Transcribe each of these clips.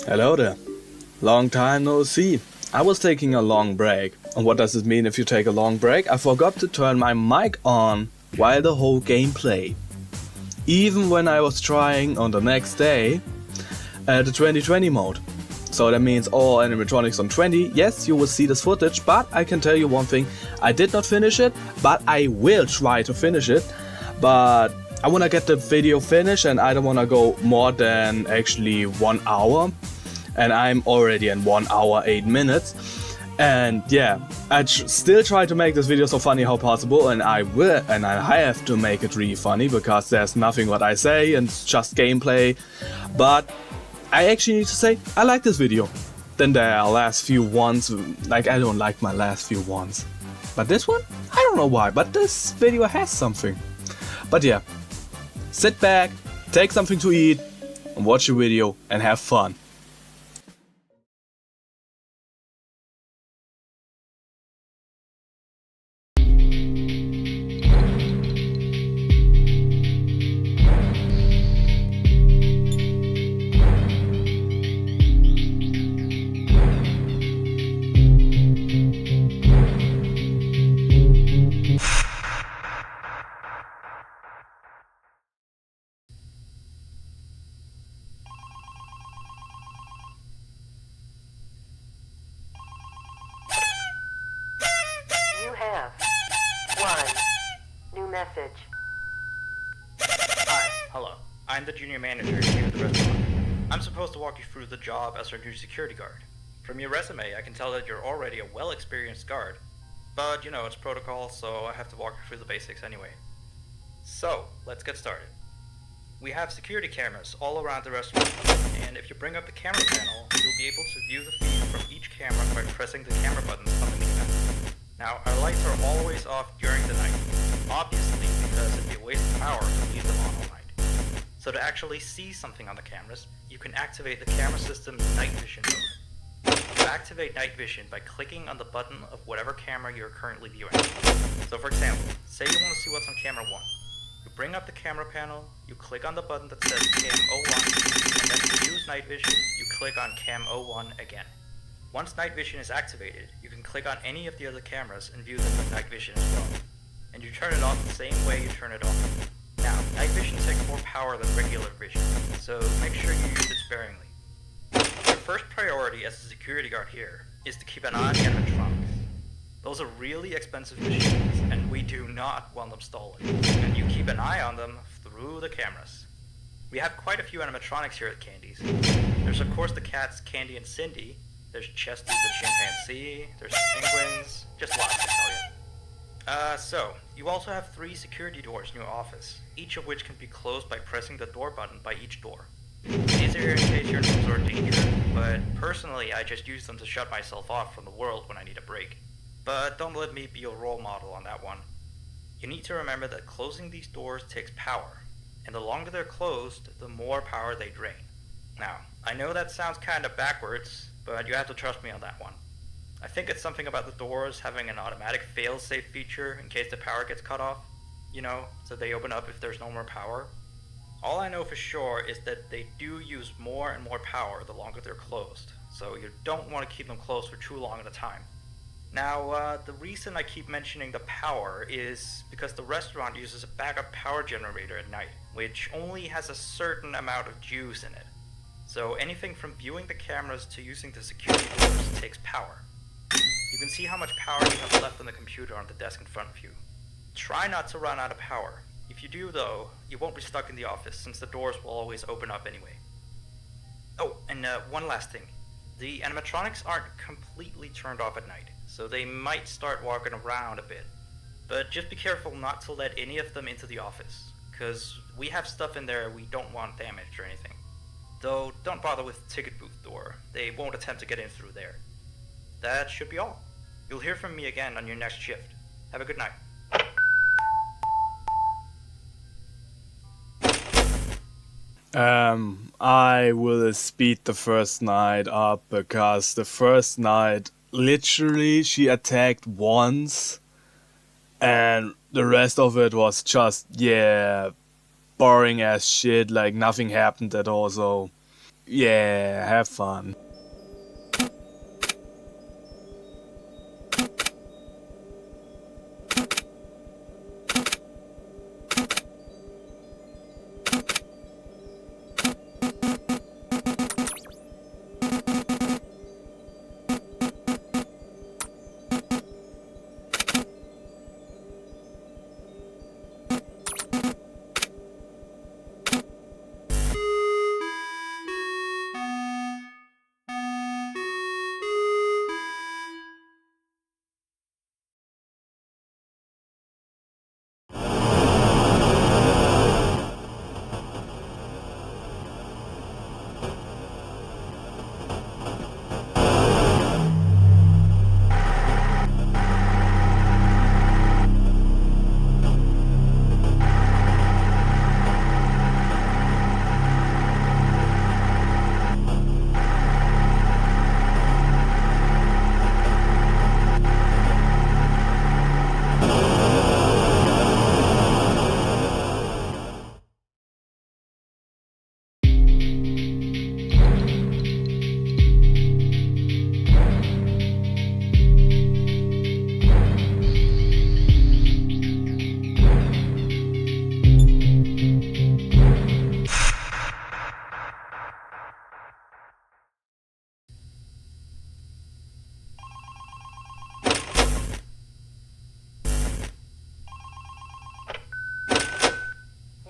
Hello there. Long time no see. I was taking a long break. And what does it mean if you take a long break? I forgot to turn my mic on while the whole game played. Even when I was trying on the next day the 2020 mode. So that means all animatronics on 20. Yes, you will see this footage, but I can tell you one thing. I did not finish it, but I will try to finish it. But I want to get the video finished and I don't want to go more than actually 1 hour. And I'm already in 1 hour 8 minutes. And yeah, I still try to make this video so funny how possible, and I will, and I have to make it really funny because there's nothing what I say and it's just gameplay. But I actually need to say I like this video. Then there are last few ones, like I don't like my last few ones. But this one, I don't know why, but this video has something. But yeah, sit back, take something to eat, and watch the video and have fun. You have one new message. Hi, hello. I'm the junior manager here at the restaurant. I'm supposed to walk you through the job as our new security guard. From your resume, I can tell that you're already a well-experienced guard. But, you know, it's protocol, so I have to walk you through the basics anyway. So, let's get started. We have security cameras all around the restaurant, and if you bring up the camera panel, you'll be able to view the feed from each camera by pressing the camera buttons underneath them. Now, our lights are always off during the night, obviously because it'd be a waste of power to leave them on all night. So to actually see something on the cameras, you can activate the camera system's night vision mode. You activate night vision by clicking on the button of whatever camera you're currently viewing. So for example, say you want to see what's on camera 1. You bring up the camera panel, you click on the button that says Cam 01, and then to use night vision, you click on Cam 01 again. Once night vision is activated, you can click on any of the other cameras and view them with night vision as well. And you turn it off the same way you turn it on. Now, night vision takes more power than regular vision, so make sure you use it sparingly. Your first priority as a security guard here is to keep an eye on the animatronics. Those are really expensive machines, and we do not want them stolen. And you keep an eye on them through the cameras. We have quite a few animatronics here at Candy's. There's of course the cats Candy and Cindy. There's Chesty the chimpanzee, there's penguins, just lots to tell you. So, you also have 3 security doors in your office, each of which can be closed by pressing the door button by each door. These are here in case you're in some sort of danger, but personally I just use them to shut myself off from the world when I need a break. But don't let me be your role model on that one. You need to remember that closing these doors takes power, and the longer they're closed, the more power they drain. Now, I know that sounds kinda backwards, but you have to trust me on that one. I think it's something about the doors having an automatic fail-safe feature in case the power gets cut off. You know, so they open up if there's no more power. All I know for sure is that they do use more and more power the longer they're closed, so you don't want to keep them closed for too long at a time. Now, the reason I keep mentioning the power is because the restaurant uses a backup power generator at night, which only has a certain amount of juice in it. So anything from viewing the cameras to using the security doors takes power. You can see how much power you have left on the computer on the desk in front of you. Try not to run out of power. If you do though, you won't be stuck in the office since the doors will always open up anyway. Oh, and one last thing. The animatronics aren't completely turned off at night, so they might start walking around a bit. But just be careful not to let any of them into the office, cause we have stuff in there we don't want damaged or anything. Though, don't bother with the ticket booth door. They won't attempt to get in through there. That should be all. You'll hear from me again on your next shift. Have a good night. I will speed the first night up because the first night, literally, she attacked once and the rest of it was just, yeah, boring as shit, like nothing happened at all, so Yeah, have fun.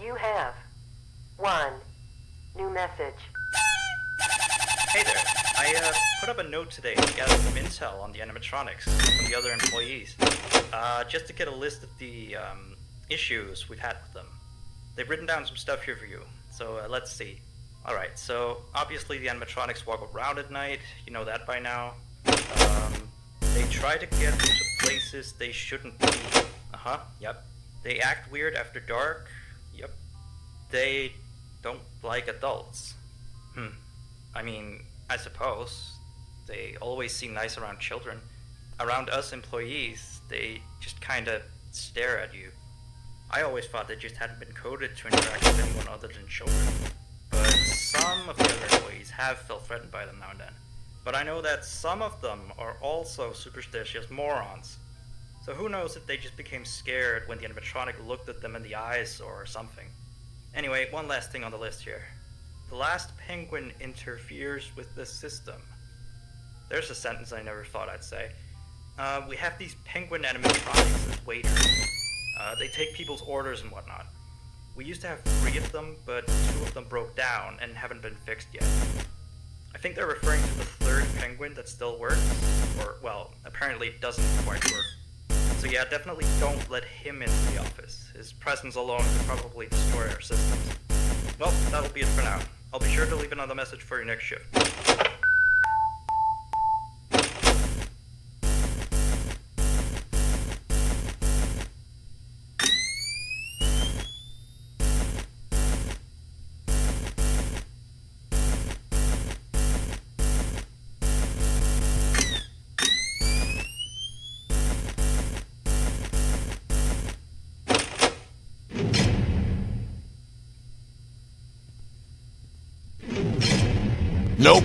You have one new message. Hey there. I put up a note today to gather some intel on the animatronics from the other employees. Just to get a list of the issues we've had with them. They've written down some stuff here for you. So let's see. Alright, so obviously the animatronics walk around at night. You know that by now. They try to get into places they shouldn't be. Yep. They act weird after dark. Yep. They don't like adults. I mean, I suppose. They always seem nice around children. Around us employees, they just kinda stare at you. I always thought they just hadn't been coded to interact with anyone other than children. But some of the other employees have felt threatened by them now and then. But I know that some of them are also superstitious morons. So who knows if they just became scared when the animatronic looked at them in the eyes or something. Anyway, one last thing on the list here. The last penguin interferes with the system. There's a sentence I never thought I'd say. We have these penguin animatronics as waiters. They take people's orders and whatnot. We used to have 3 of them, but 2 of them broke down and haven't been fixed yet. I think they're referring to the 3rd penguin that still works, or, well, apparently it doesn't quite work. So yeah, definitely don't let him into the office. His presence alone could probably destroy our systems. Well, that'll be it for now. I'll be sure to leave another message for your next shift. Nope.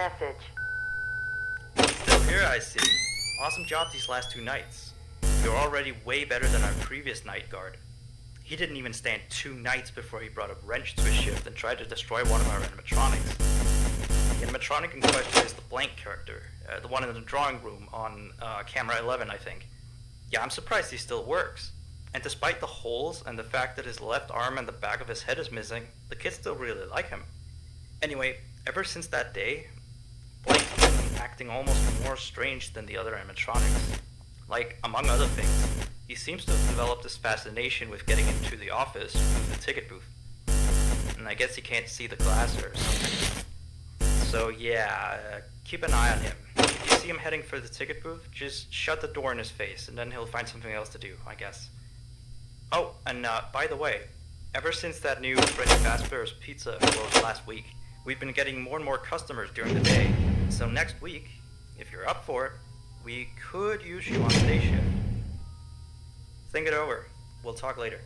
message. Still here, I see. Awesome job these last 2 nights. You're already way better than our previous night guard. He didn't even stand 2 nights before he brought a wrench to his shift and tried to destroy one of our animatronics. The animatronic in question is the blank character, the one in the drawing room on camera 11, I think. Yeah, I'm surprised he still works. And despite the holes and the fact that his left arm and the back of his head is missing, the kids still really like him. Anyway, ever since that day, Blake's been acting almost more strange than the other animatronics. Like, among other things, he seems to have developed this fascination with getting into the office through the ticket booth. And I guess he can't see the glass or something. So yeah, keep an eye on him. If you see him heading for the ticket booth, just shut the door in his face, and then he'll find something else to do, I guess. Oh, and by the way, ever since that new Freddy Fazbear's Pizza closed last week, we've been getting more and more customers during the day. So next week, if you're up for it, we could use you on the day shift. Think it over. We'll talk later.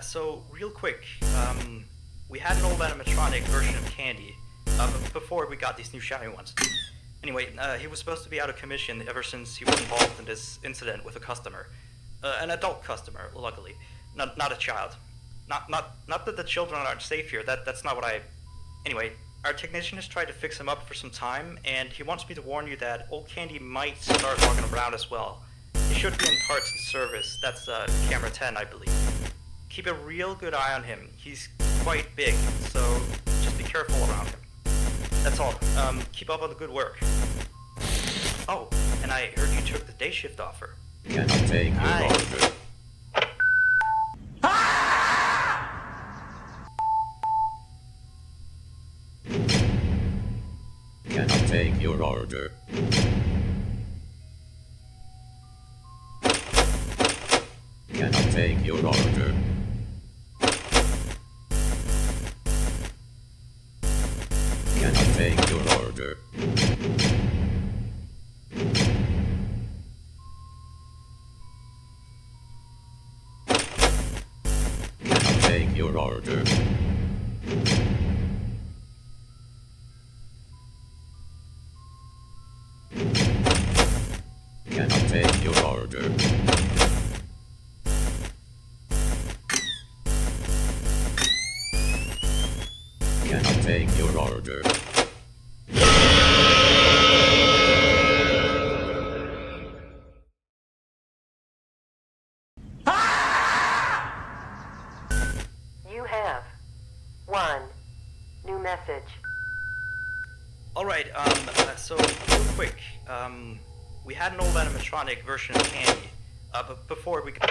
So real quick, we had an old animatronic version of Candy, before we got these new shiny ones. Anyway, he was supposed to be out of commission ever since he was involved in this incident with a customer. An adult customer, luckily. Not a child. Not that the children aren't safe here, that's not what I... Anyway, our technician has tried to fix him up for some time, and he wants me to warn you that old Candy might start walking around as well. He should be in parts and service, that's camera 10, I believe. Keep a real good eye on him, he's quite big, so just be careful around him. That's all, keep up on the good work. Oh, and I heard you took the day shift offer. Cannot take your order. Cannot take your order. Cannot take your order. Cannot take your order. Cannot take your order. Cannot take your order. Cannot take your order. You have one new message. Alright, so real quick, we had an old animatronic version of Candy, but before we could...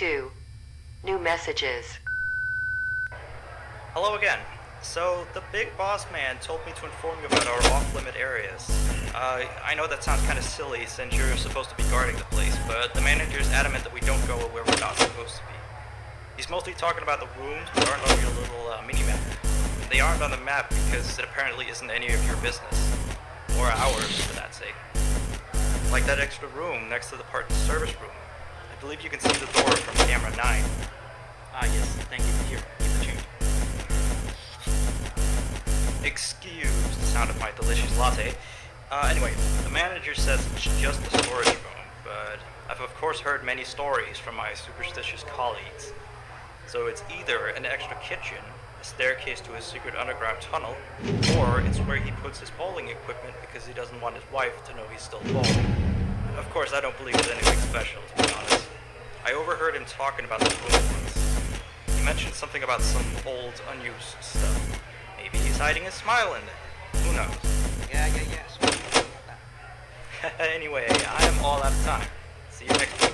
2. New messages. Hello again. So, the big boss man told me to inform you about our off-limit areas. I know that sounds kind of silly since you're supposed to be guarding the place, but the manager's adamant that we don't go where we're not supposed to be. He's mostly talking about the rooms that aren't on your little mini-map. They aren't on the map because it apparently isn't any of your business. Or ours, for that sake. Like that extra room next to the parts service room. I believe you can see the door from camera 9. Ah yes, thank you. Here, keep the change. Excuse the sound of my delicious latte. Anyway, the manager says it's just a storage room, but I've of course heard many stories from my superstitious colleagues. So it's either an extra kitchen, a staircase to a secret underground tunnel, or it's where he puts his bowling equipment because he doesn't want his wife to know he's still bowling. Of course, I don't believe it's anything special, to be honest. I overheard him talking about the room once. He mentioned something about some old, unused stuff. Maybe he's hiding a smile in there. Who knows? Yeah. Anyway, I am all out of time. See you next week.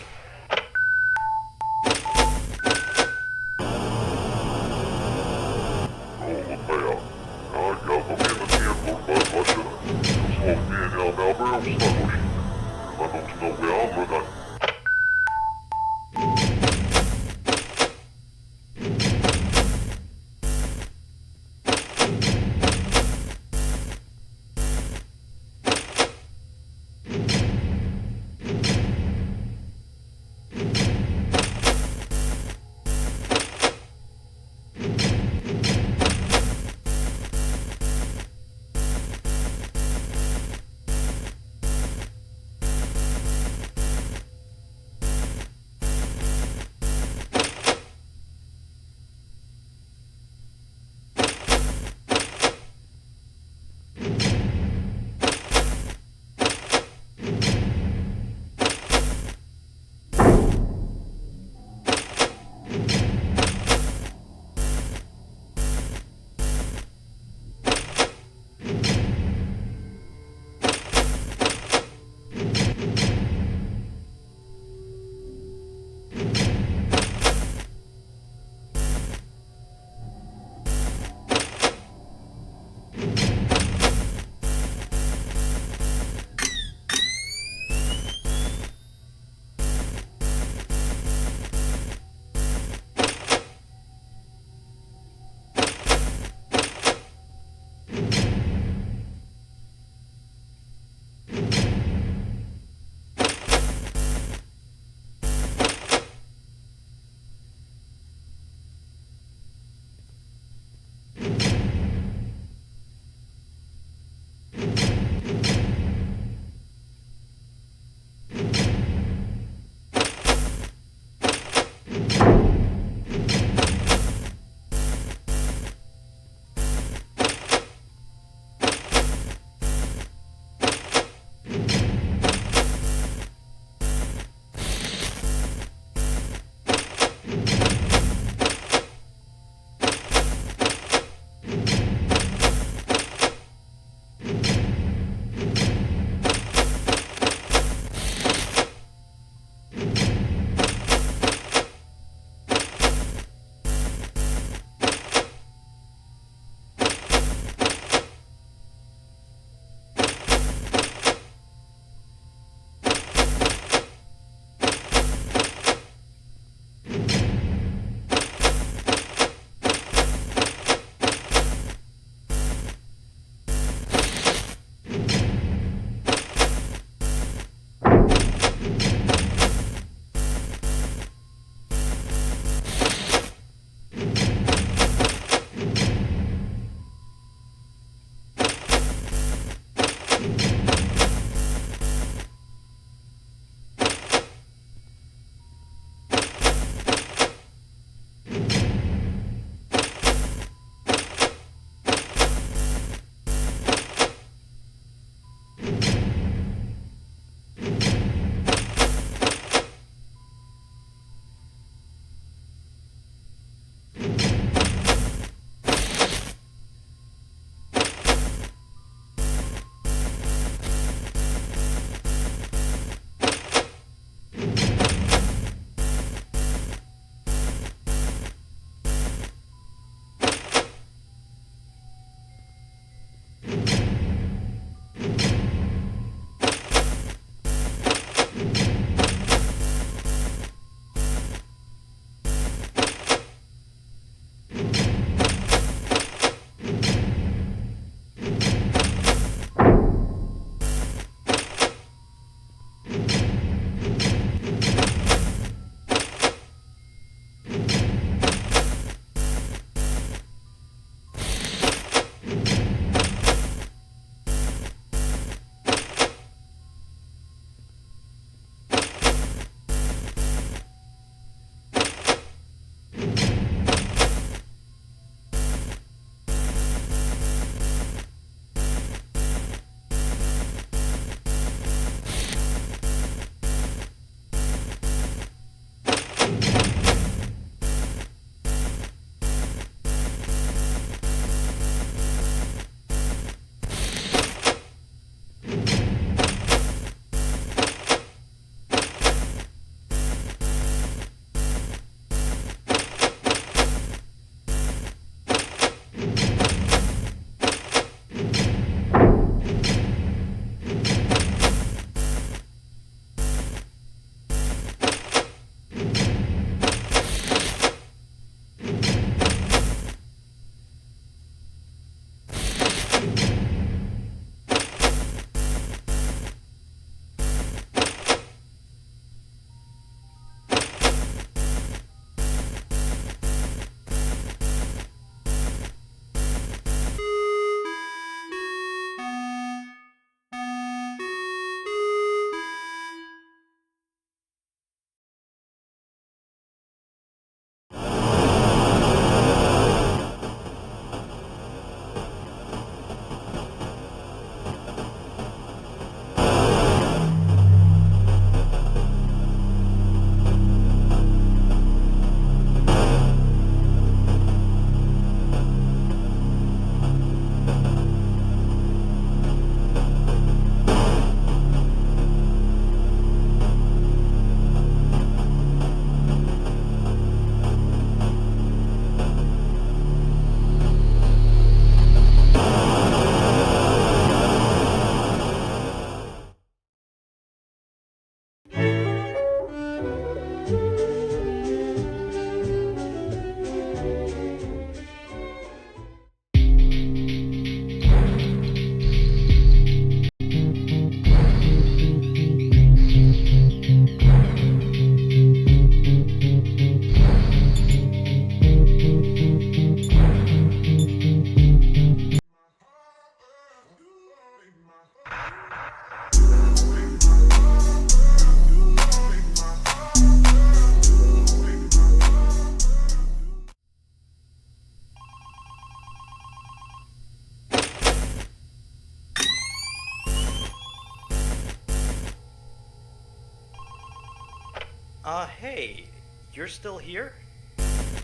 Hey, you're still here?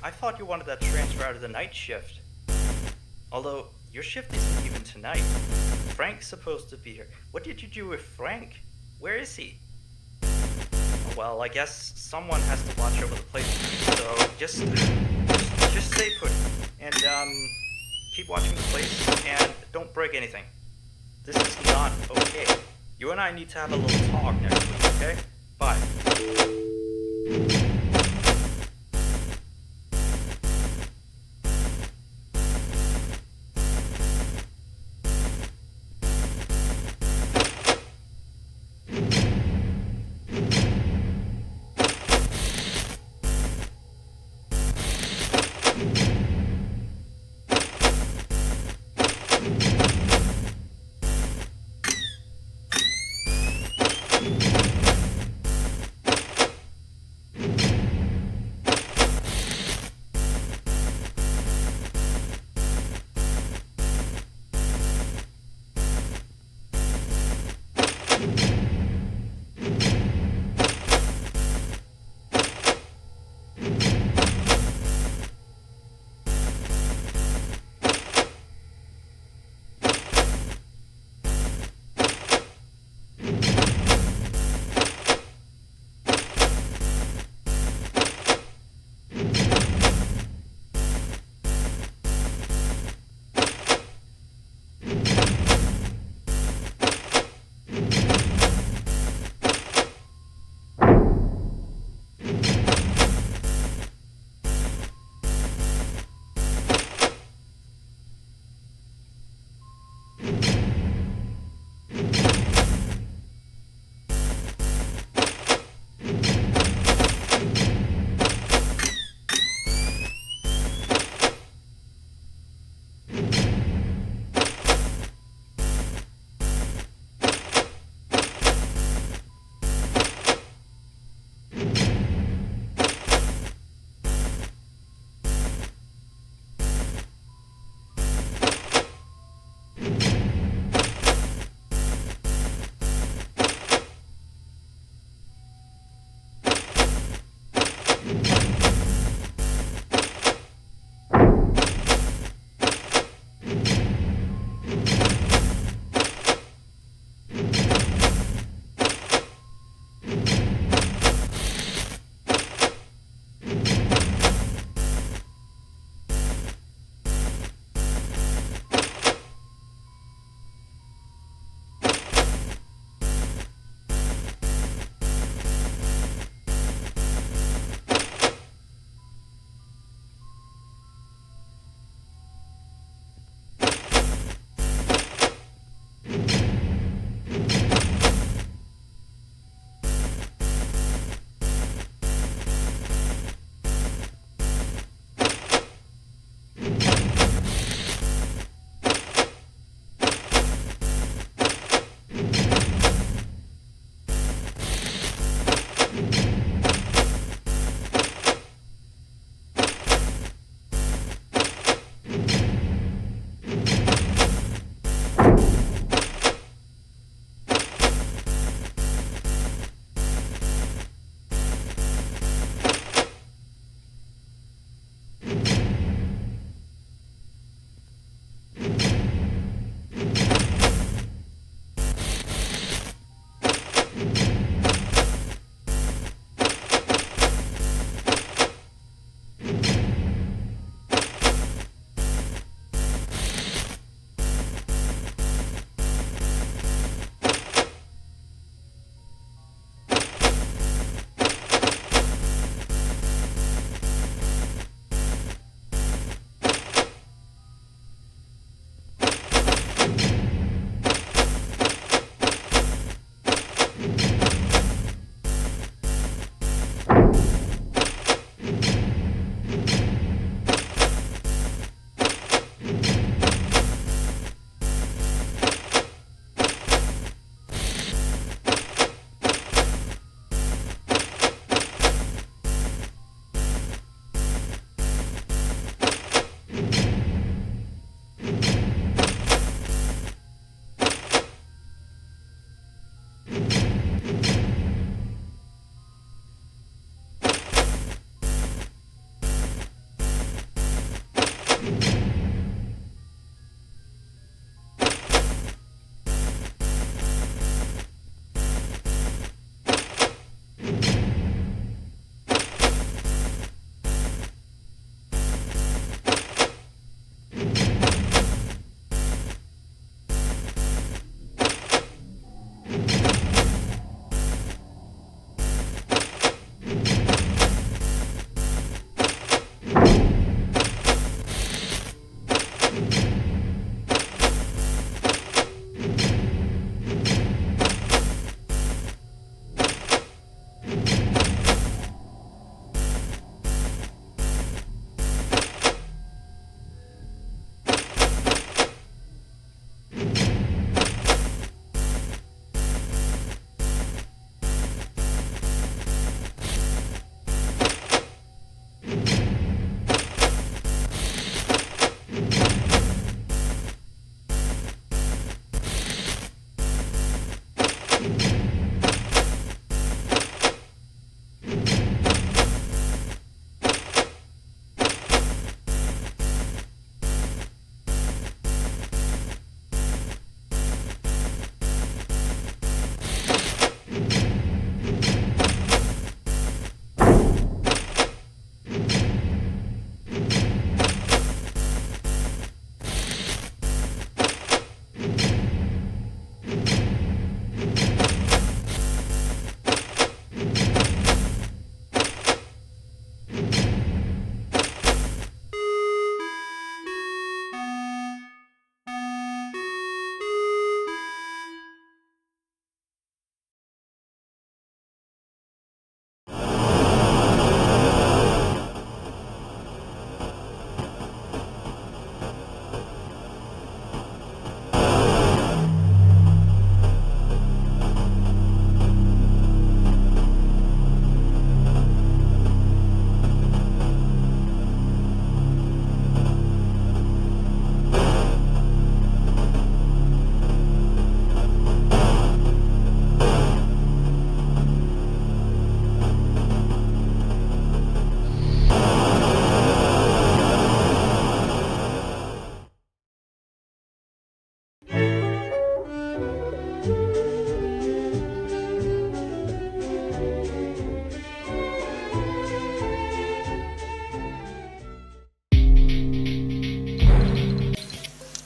I thought you wanted that transfer out of the night shift. Although, your shift isn't even tonight. Frank's supposed to be here. What did you do with Frank? Where is he? Well, I guess someone has to watch over the place, so just stay put. And, keep watching the place, and don't break anything. This is not okay. You and I need to have a little talk next week, okay? Bye.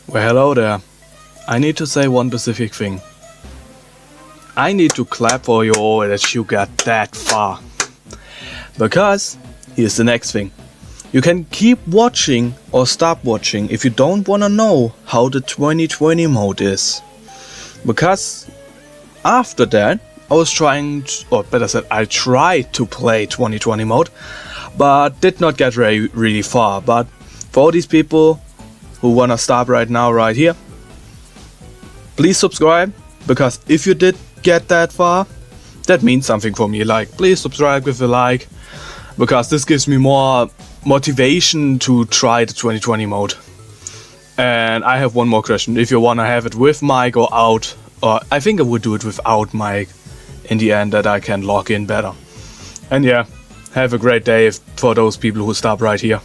Well, hello there. I need to say one specific thing. I need to clap for you all that you got that far. Because here's the next thing. You can keep watching or stop watching if you don't wanna know how the 2020 mode is. Because after that, I was trying to, or better said, I tried to play 2020 mode, but did not get really far. But for all these people who wanna stop right now, right here, please subscribe, because if you did get that far, that means something for me. Like, please subscribe with a like, because this gives me more motivation to try the 2020 mode. And I have one more question. If you wanna have it with mic or out, or I think I would do it without mic in the end, that I can log in better. And yeah, have a great day for those people who stop right here.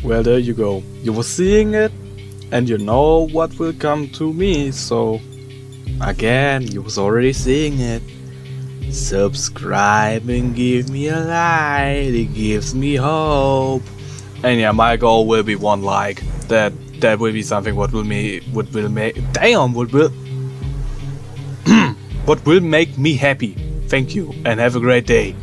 Well, there you go. You were seeing it, and you know what will come to me, so again, you was already seeing it. Subscribe and give me a like, it gives me hope. And yeah, my goal will be 1 like. That will be something what will make what will make me happy. Thank you and have a great day.